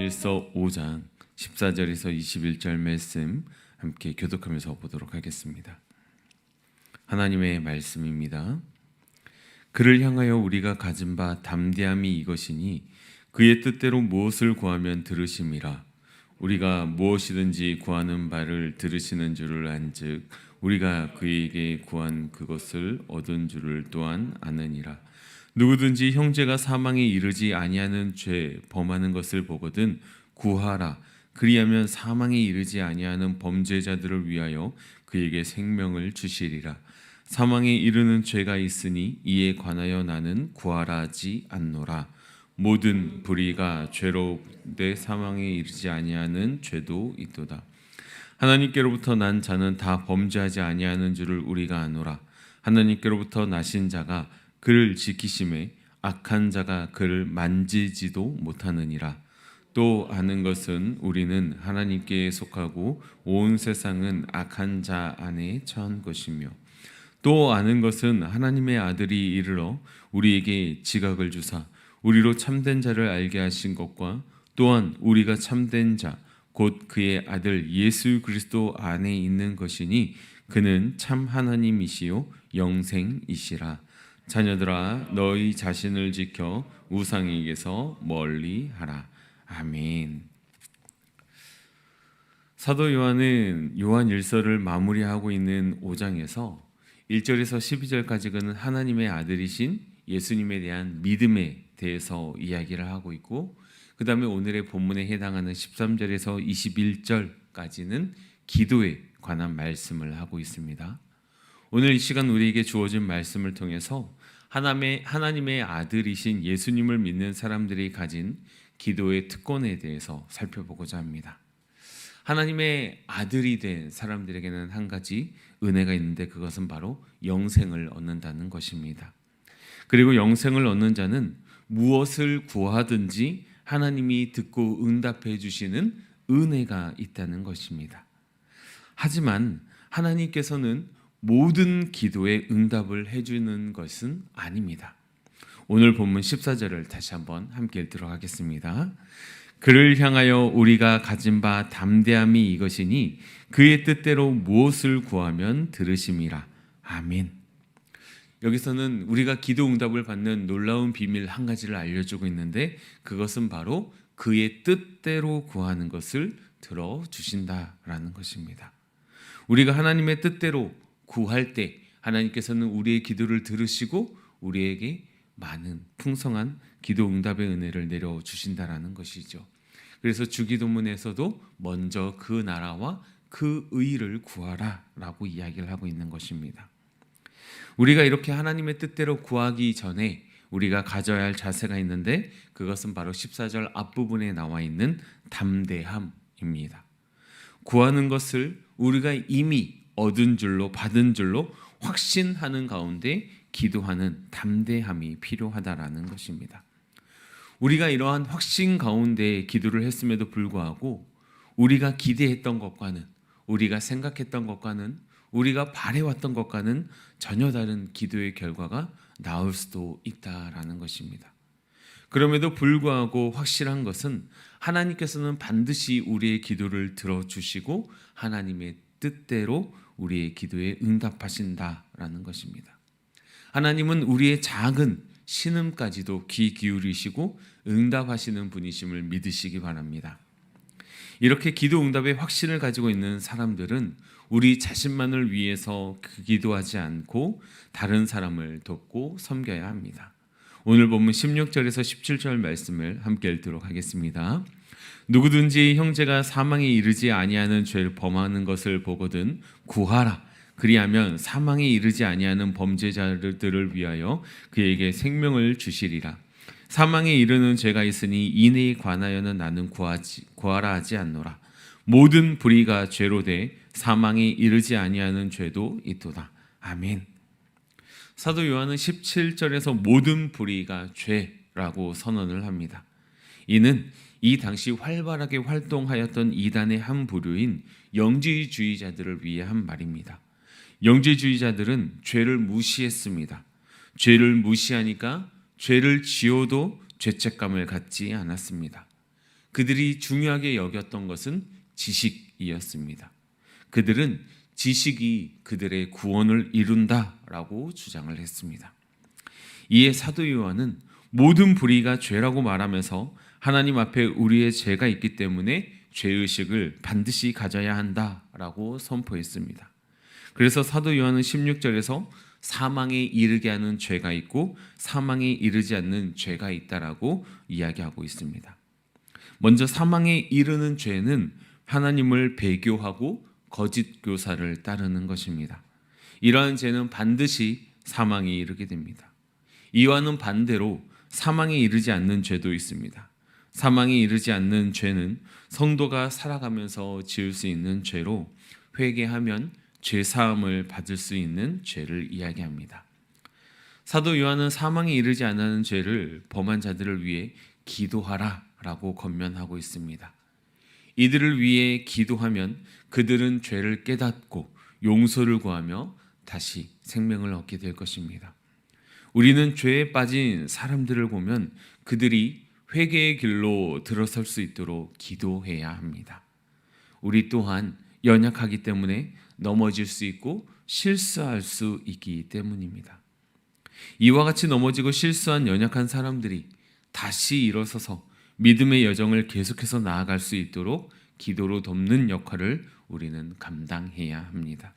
요한일서 5장 14절에서 21절 말씀 함께 교독하면서 보도록 하겠습니다. 하나님의 말씀입니다. 그를 향하여 우리가 가진 바 담대함이 이것이니 그의 뜻대로 무엇을 구하면 들으심이라. 우리가 무엇이든지 구하는 바를 들으시는 줄을 안즉 우리가 그에게 구한 그것을 얻은 줄을 또한 아느니라. 누구든지 형제가 사망에 이르지 아니하는 죄 범하는 것을 보거든 구하라. 그리하면 사망에 이르지 아니하는 범죄자들을 위하여 그에게 생명을 주시리라. 사망에 이르는 죄가 있으니 이에 관하여 나는 구하라 하지 않노라. 모든 불의가 죄로 내 사망에 이르지 아니하는 죄도 있도다. 하나님께로부터 난 자는 다 범죄하지 아니하는 줄을 우리가 아노라. 하나님께로부터 나신 자가 그를 지키심에 악한 자가 그를 만지지도 못하느니라. 또 아는 것은 우리는 하나님께 속하고 온 세상은 악한 자 안에 처한 것이며, 또 아는 것은 하나님의 아들이 이르러 우리에게 지각을 주사 우리로 참된 자를 알게 하신 것과 또한 우리가 참된 자 곧 그의 아들 예수 그리스도 안에 있는 것이니 그는 참 하나님이시요 영생이시라. 자녀들아 너희 자신을 지켜 우상에게서 멀리하라. 아멘. 사도 요한은 요한일서를 마무리하고 있는 5장에서 1절에서 12절까지는 하나님의 아들이신 예수님에 대한 믿음에 대해서 이야기를 하고 있고, 그 다음에 오늘의 본문에 해당하는 13절에서 21절까지는 기도에 관한 말씀을 하고 있습니다. 오늘 이 시간 우리에게 주어진 말씀을 통해서 하나님의 아들이신 예수님을 믿는 사람들이 가진 기도의 특권에 대해서 살펴보고자 합니다. 하나님의 아들이 된 사람들에게는 한 가지 은혜가 있는데 그것은 바로 영생을 얻는다는 것입니다. 그리고 영생을 얻는 자는 무엇을 구하든지 하나님이 듣고 응답해 주시는 은혜가 있다는 것입니다. 하지만 하나님께서는 모든 기도에 응답을 해주는 것은 아닙니다. 오늘 본문 14절을 다시 한번 함께 읽도록 하겠습니다. 그를 향하여 우리가 가진 바 담대함이 이것이니 그의 뜻대로 무엇을 구하면 들으심이라. 아멘. 여기서는 우리가 기도 응답을 받는 놀라운 비밀 한 가지를 알려주고 있는데, 그것은 바로 그의 뜻대로 구하는 것을 들어주신다라는 것입니다. 우리가 하나님의 뜻대로 구할 때 하나님께서는 우리의 기도를 들으시고 우리에게 많은 풍성한 기도 응답의 은혜를 내려주신다라는 것이죠. 그래서 주기도문에서도 먼저 그 나라와 그 의를 구하라 라고 이야기를 하고 있는 것입니다. 우리가 이렇게 하나님의 뜻대로 구하기 전에 우리가 가져야 할 자세가 있는데, 그것은 바로 14절 앞부분에 나와 있는 담대함입니다. 구하는 것을 우리가 이미 얻은 줄로 받은 줄로 확신하는 가운데 기도하는 담대함이 필요하다라는 것입니다. 우리가 이러한 확신 가운데 기도를 했음에도 불구하고 우리가 기대했던 것과는, 우리가 생각했던 것과는, 우리가 바래왔던 것과는 전혀 다른 기도의 결과가 나올 수도 있다라는 것입니다. 그럼에도 불구하고 확실한 것은 하나님께서는 반드시 우리의 기도를 들어주시고 하나님의 뜻대로 우리의 기도에 응답하신다라는 것입니다. 하나님은 우리의 작은 신음까지도 귀 기울이시고 응답하시는 분이심을 믿으시기 바랍니다. 이렇게 기도 응답의 확신을 가지고 있는 사람들은 우리 자신만을 위해서 기도하지 않고 다른 사람을 돕고 섬겨야 합니다. 오늘 본문 16절에서 17절 말씀을 함께 읽도록 하겠습니다. 누구든지 형제가 사망에 이르지 아니하는 죄를 범하는 것을 보거든 구하라. 그리하면 사망에 이르지 아니하는 범죄자들을 위하여 그에게 생명을 주시리라. 사망에 이르는 죄가 있으니 이에 관하여는 나는 구하라 하지 않노라. 모든 불의가 죄로 돼 사망에 이르지 아니하는 죄도 있도다. 아멘. 사도 요한은 17절에서 모든 불의가 죄라고 선언을 합니다. 이는 이 당시 활발하게 활동하였던 이단의 한 부류인 영지주의자들을 위해 한 말입니다. 영지주의자들은 죄를 무시했습니다. 죄를 무시하니까 죄를 지어도 죄책감을 갖지 않았습니다. 그들이 중요하게 여겼던 것은 지식이었습니다. 그들은 지식이 그들의 구원을 이룬다라고 주장을 했습니다. 이에 사도 요한은 모든 불의가 죄라고 말하면서 하나님 앞에 우리의 죄가 있기 때문에 죄의식을 반드시 가져야 한다라고 선포했습니다. 그래서 사도 요한은 16절에서 사망에 이르게 하는 죄가 있고 사망에 이르지 않는 죄가 있다라고 이야기하고 있습니다. 먼저 사망에 이르는 죄는 하나님을 배교하고 거짓 교사를 따르는 것입니다. 이러한 죄는 반드시 사망에 이르게 됩니다. 이와는 반대로 사망에 이르지 않는 죄도 있습니다. 사망에 이르지 않는 죄는 성도가 살아가면서 지을 수 있는 죄로 회개하면 죄사함을 받을 수 있는 죄를 이야기합니다. 사도 요한은 사망에 이르지 않는 죄를 범한 자들을 위해 기도하라 라고 권면하고 있습니다. 이들을 위해 기도하면 그들은 죄를 깨닫고 용서를 구하며 다시 생명을 얻게 될 것입니다. 우리는 죄에 빠진 사람들을 보면 그들이 회개의 길로 들어설 수 있도록 기도해야 합니다. 우리 또한 연약하기 때문에 넘어질 수 있고 실수할 수 있기 때문입니다. 이와 같이 넘어지고 실수한 연약한 사람들이 다시 일어서서 믿음의 여정을 계속해서 나아갈 수 있도록 기도로 돕는 역할을 우리는 감당해야 합니다.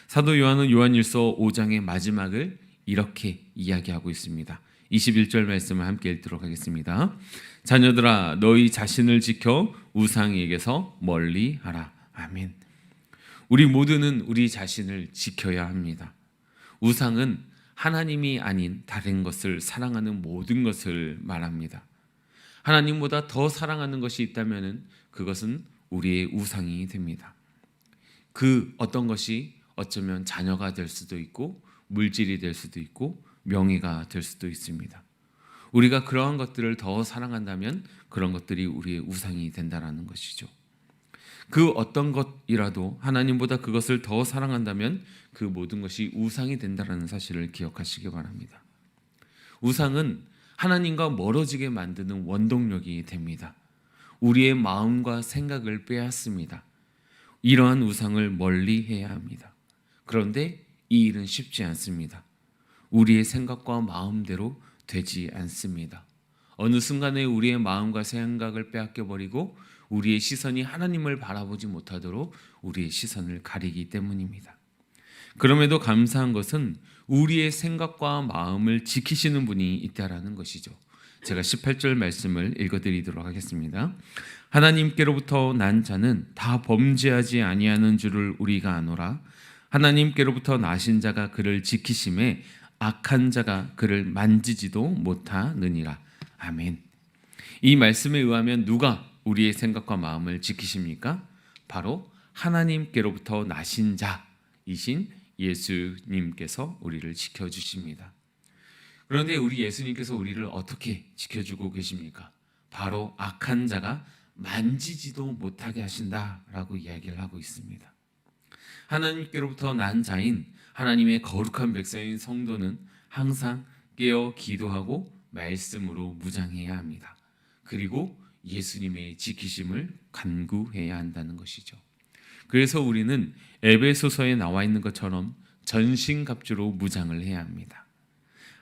사도 요한은 요한일서 5장의 마지막을 이렇게 이야기하고 있습니다. 21절 말씀을 함께 읽도록 하겠습니다. 자녀들아 너희 자신을 지켜 우상에게서 멀리하라. 아멘. 우리 모두는 우리 자신을 지켜야 합니다. 우상은 하나님이 아닌 다른 것을 사랑하는 모든 것을 말합니다. 하나님보다 더 사랑하는 것이 있다면 그것은 우리의 우상이 됩니다. 그 어떤 것이 어쩌면 자녀가 될 수도 있고 물질이 될 수도 있고 명예가 될 수도 있습니다. 우리가 그러한 것들을 더 사랑한다면 그런 것들이 우리의 우상이 된다라는 것이죠. 그 어떤 것이라도 하나님보다 그것을 더 사랑한다면 그 모든 것이 우상이 된다라는 사실을 기억하시기 바랍니다. 우상은 하나님과 멀어지게 만드는 원동력이 됩니다. 우리의 마음과 생각을 빼앗습니다. 이러한 우상을 멀리해야 합니다. 그런데 이 일은 쉽지 않습니다. 우리의 생각과 마음대로 되지 않습니다. 어느 순간에 우리의 마음과 생각을 빼앗겨버리고 우리의 시선이 하나님을 바라보지 못하도록 우리의 시선을 가리기 때문입니다. 그럼에도 감사한 것은 우리의 생각과 마음을 지키시는 분이 있다라는 것이죠. 제가 18절 말씀을 읽어드리도록 하겠습니다. 하나님께로부터 난 자는 다 범죄하지 아니하는 줄을 우리가 아노라. 하나님께로부터 나신 자가 그를 지키심에 악한 자가 그를 만지지도 못하느니라. 아멘. 이 말씀에 의하면 누가 우리의 생각과 마음을 지키십니까? 바로 하나님께로부터 나신 자이신 예수님께서 우리를 지켜주십니다. 그런데 우리 예수님께서 우리를 어떻게 지켜주고 계십니까? 바로 악한 자가 만지지도 못하게 하신다라고 이야기를 하고 있습니다. 하나님께로부터 난 자인 하나님의 거룩한 백성인 성도는 항상 깨어 기도하고 말씀으로 무장해야 합니다. 그리고 예수님의 지키심을 간구해야 한다는 것이죠. 그래서 우리는 에베소서에 나와 있는 것처럼 전신갑주로 무장을 해야 합니다.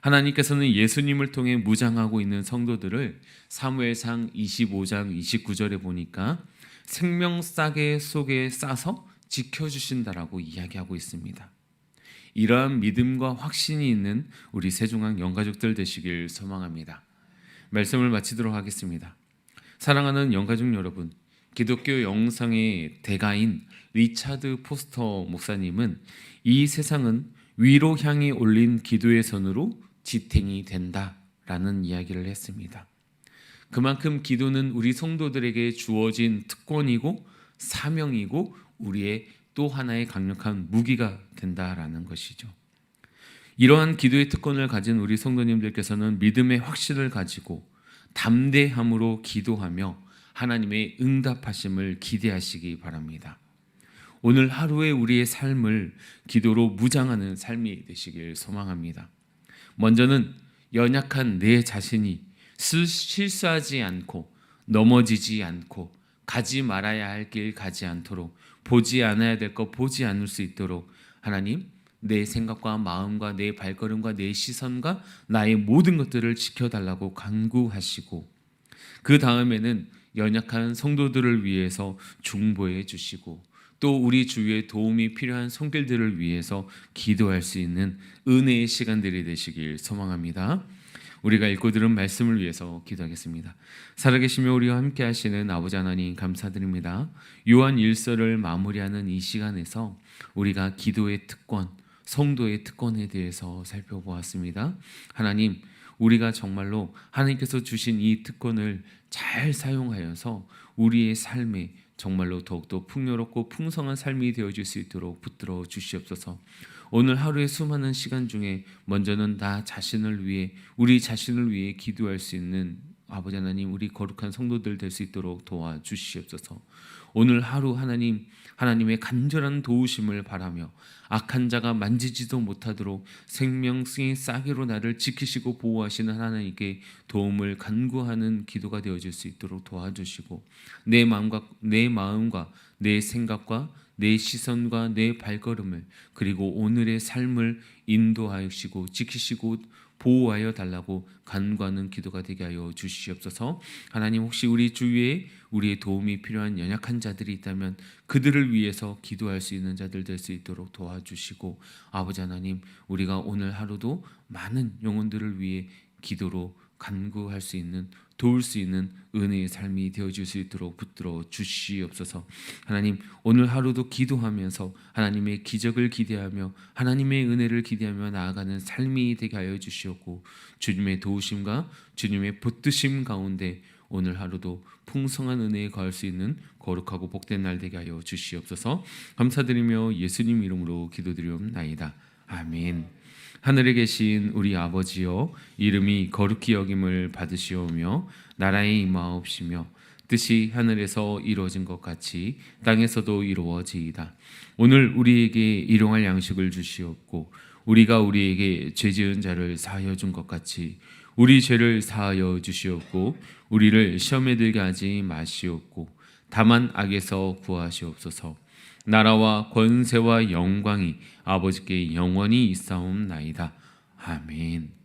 하나님께서는 예수님을 통해 무장하고 있는 성도들을 사무엘상 25장 29절에 보니까 생명싸개 속에 싸서 지켜주신다라고 이야기하고 있습니다. 이러한 믿음과 확신이 있는 우리 세중앙 영가족들 되시길 소망합니다. 말씀을 마치도록 하겠습니다. 사랑하는 영가족 여러분, 기독교 영성의 대가인 리차드 포스터 목사님은 이 세상은 위로 향해 올린 기도의 선으로 지탱이 된다라는 이야기를 했습니다. 그만큼 기도는 우리 성도들에게 주어진 특권이고 사명이고 우리의 또 하나의 강력한 무기가 된다라는 것이죠. 이러한 기도의 특권을 가진 우리 성도님들께서는 믿음의 확신을 가지고 담대함으로 기도하며 하나님의 응답하심을 기대하시기 바랍니다. 오늘 하루의 우리의 삶을 기도로 무장하는 삶이 되시길 소망합니다. 먼저는 연약한 내 자신이 실수하지 않고 넘어지지 않고 가지 말아야 할 길 가지 않도록 보지 않아야 될 것 보지 않을 수 있도록 하나님 내 생각과 마음과 내 발걸음과 내 시선과 나의 모든 것들을 지켜달라고 간구하시고 그 다음에는 연약한 성도들을 위해서 중보해 주시고 또 우리 주위에 도움이 필요한 손길들을 위해서 기도할 수 있는 은혜의 시간들이 되시길 소망합니다. 우리가 읽고 들은 말씀을 위해서 기도하겠습니다. 살아계시며 우리와 함께 하시는 아버지 하나님 감사드립니다. 요한 1서를 마무리하는 이 시간에서 우리가 기도의 특권, 성도의 특권에 대해서 살펴보았습니다. 하나님, 우리가 정말로 하나님께서 주신 이 특권을 잘 사용하여서 우리의 삶에 정말로 더욱더 풍요롭고 풍성한 삶이 되어질 수 있도록 붙들어 주시옵소서. 오늘 하루의 수많은 시간 중에 먼저는 나 자신을 위해 우리 자신을 위해 기도할 수 있는 아버지 하나님 우리 거룩한 성도들 될 수 있도록 도와주시옵소서. 오늘 하루 하나님의 간절한 도우심을 바라며 악한 자가 만지지도 못하도록 생명의 싸개로 나를 지키시고 보호하시는 하나님께 도움을 간구하는 기도가 되어질 수 있도록 도와주시고 내 마음과 내 생각과 내 시선과 내 발걸음을 그리고 오늘의 삶을 인도하시고 지키시고 보호하여 달라고 간구하는 기도가 되게 하여 주시옵소서. 하나님 혹시 우리 주위에 우리의 도움이 필요한 연약한 자들이 있다면 그들을 위해서 기도할 수 있는 자들 될 수 있도록 도와주시고 아버지 하나님 우리가 오늘 하루도 많은 영혼들을 위해 기도로 간구할 수 있는 도울 수 있는 은혜의 삶이 되어질 수 있도록 붙들어 주시옵소서. 하나님 오늘 하루도 기도하면서 하나님의 기적을 기대하며 하나님의 은혜를 기대하며 나아가는 삶이 되게 하여 주시옵고 주님의 도우심과 주님의 붙드심 가운데 오늘 하루도 풍성한 은혜에 거할 수 있는 거룩하고 복된 날 되게 하여 주시옵소서. 감사드리며 예수님 이름으로 기도드리옵나이다. 아멘. 하늘에 계신 우리 아버지여 이름이 거룩히 여김을 받으시오며 나라의 임하옵시며 뜻이 하늘에서 이루어진 것 같이 땅에서도 이루어지이다. 오늘 우리에게 일용할 양식을 주시옵고 우리가 우리에게 죄 지은 자를 사하여 준 것 같이 우리 죄를 사하여 주시옵고 우리를 시험에 들게 하지 마시옵고 다만 악에서 구하시옵소서. 나라와 권세와 영광이 아버지께 영원히 있사옵나이다. 아멘.